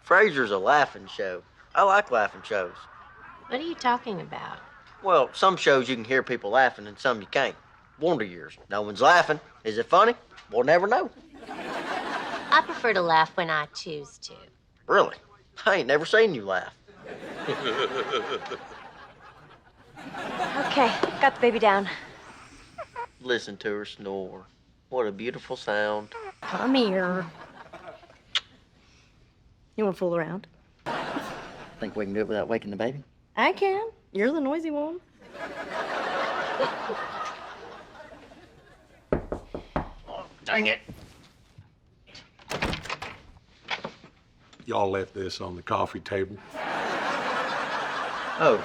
Frasier's a laughing show. I like laughing shows. What are you talking about? Well, some shows you can hear people laughing and some you can't. Wonder Years. No one's laughing. Is it funny? We'll never know. I prefer to laugh when I choose to. Really? I ain't never seen you laugh. Okay, got the baby down. Listen to her snore. What a beautiful sound. Come here. You want to fool around? Think we can do it without waking the baby? I can. You're the noisy one. Oh, dang it. Y'all left this on the coffee table. Oh,